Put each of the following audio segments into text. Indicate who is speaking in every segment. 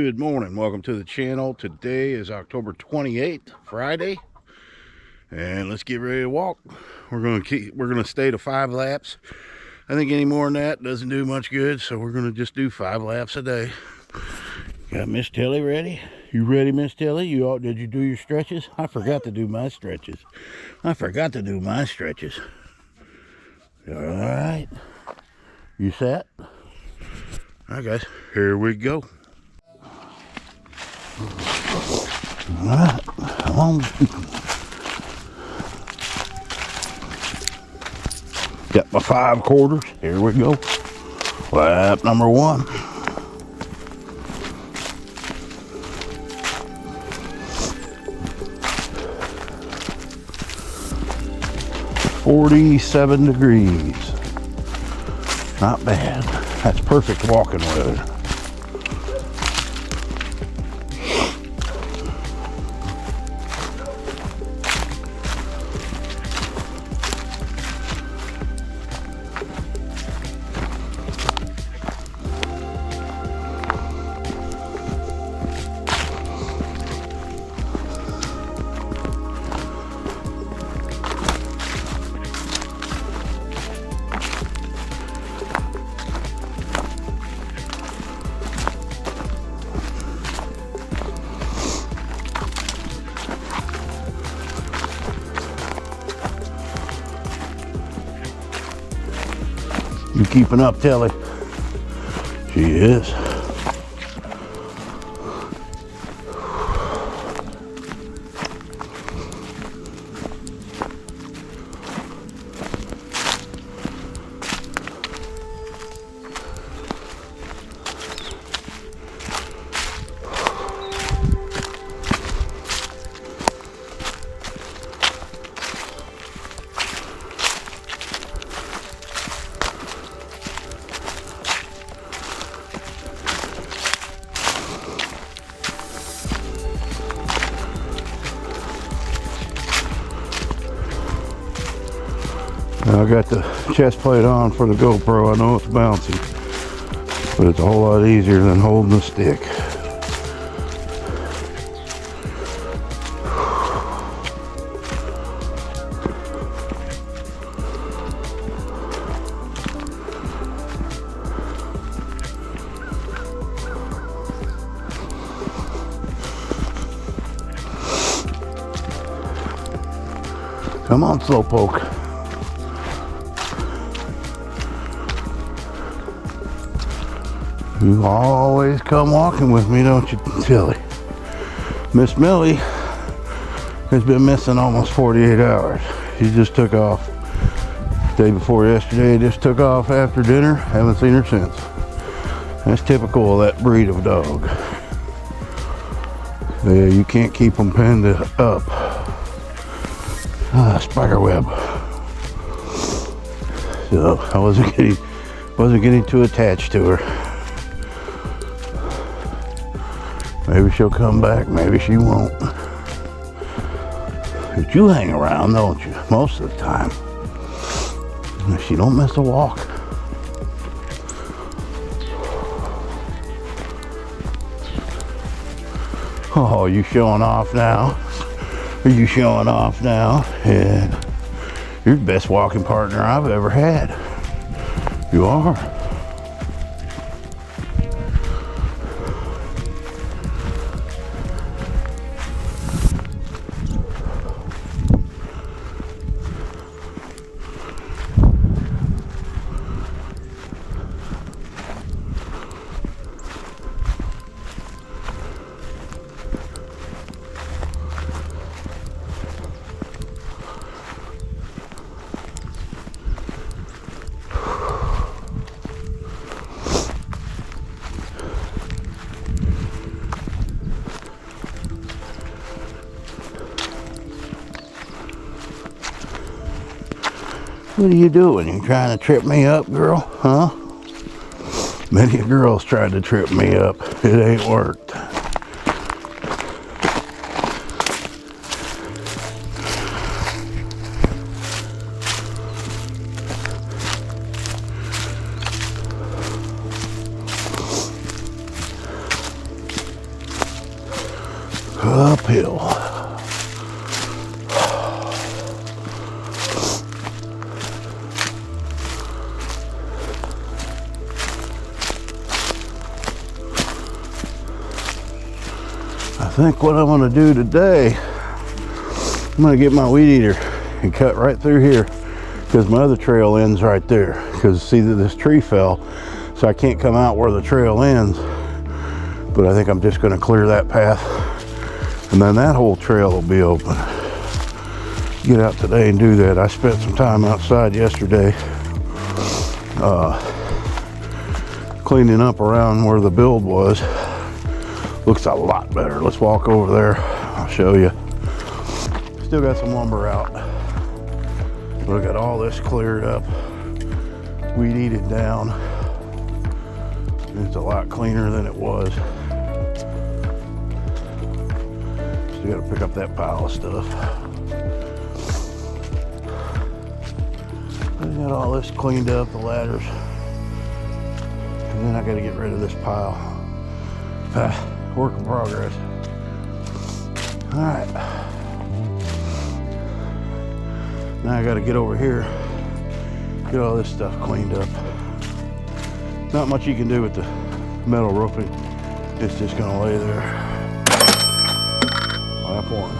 Speaker 1: Good morning, welcome to the channel. Today is October 28th, Friday, and let's get ready to walk. We're gonna stay to 5 laps. I think any more than that doesn't do much good, so we're gonna just do 5 laps a day. Got Miss Tilly ready? You ready, Miss Tilly? Did you do your stretches? I forgot to do my stretches. All right, you set? All right, guys, here we go. All right, come on. Got my 5 quarters. Here we go. Lap number 1. $47 degrees. Not bad. That's perfect walking weather. You keeping up, Tilly? She is. I got the chest plate on for the GoPro. I know it's bouncy, but it's a whole lot easier than holding the stick. Come on, Slowpoke. You always come walking with me, don't you, Tilly? Miss Millie has been missing almost 48 hours. She just took off day before yesterday, just took off after dinner. Haven't seen her since. That's typical of that breed of dog. Yeah, you can't keep them pinned up. Spider web. So I wasn't getting too attached to her. Maybe she'll come back, maybe she won't. But you hang around, don't you? Most of the time. She don't miss a walk. Oh, you showing off now? Are you showing off now? Yeah. You're the best walking partner I've ever had. You are. What are you doing? You trying to trip me up, girl? Huh? Many girls tried to trip me up. It ain't worked. Uphill. I think what I'm going to do today, I'm going to get my weed eater and cut right through here, because my other trail ends right there. Because see that this tree fell, so I can't come out where the trail ends. But I think I'm just going to clear that path, and then that whole trail will be open. Get out today and do that. I spent some time outside yesterday cleaning up around where the build was. Looks a lot better. Let's walk over there. I'll show you. Still got some lumber out. But I got all this cleared up. Weed eated down. It's a lot cleaner than it was. Still got to pick up that pile of stuff. I got all this cleaned up, the ladders. And then I got to get rid of this pile. Work in progress. All right. Now I got to get over here, get all this stuff cleaned up. Not much you can do with the metal roofing. It's just going to lay there. Lap one.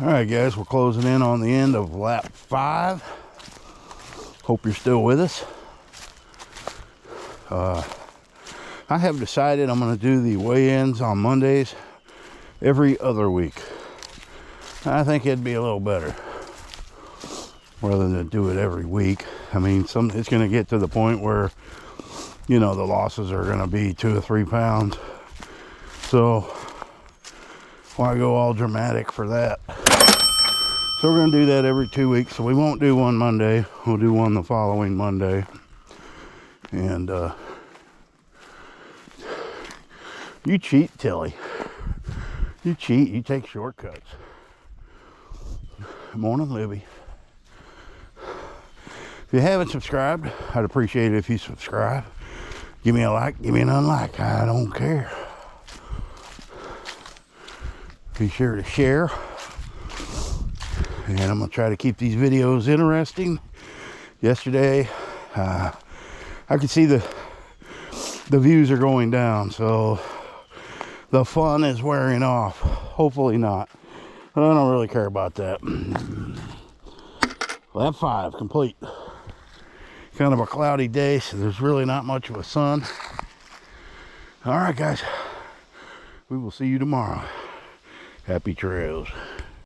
Speaker 1: All right, guys, we're closing in on the end of lap 5. Hope you're still with us. I have decided I'm going to do the weigh-ins on Mondays every other week. I think it'd be a little better rather than do it every week. I mean, it's going to get to the point where, you know, the losses are going to be 2 or 3 pounds. So why go all dramatic for that? So we're going to do that every 2 weeks. So we won't do one Monday. We'll do one the following Monday. And you cheat, Tilly. You cheat. You take shortcuts. Good morning, Libby. If you haven't subscribed, I'd appreciate it if you subscribe. Give me a like, give me an unlike. I don't care. Be sure to share. And I'm going to try to keep these videos interesting. Yesterday, I could see the views are going down, so the fun is wearing off. Hopefully not. But I don't really care about that. Lap 5 complete. Kind of a cloudy day, so there's really not much of a sun. All right, guys. We will see you tomorrow. Happy trails.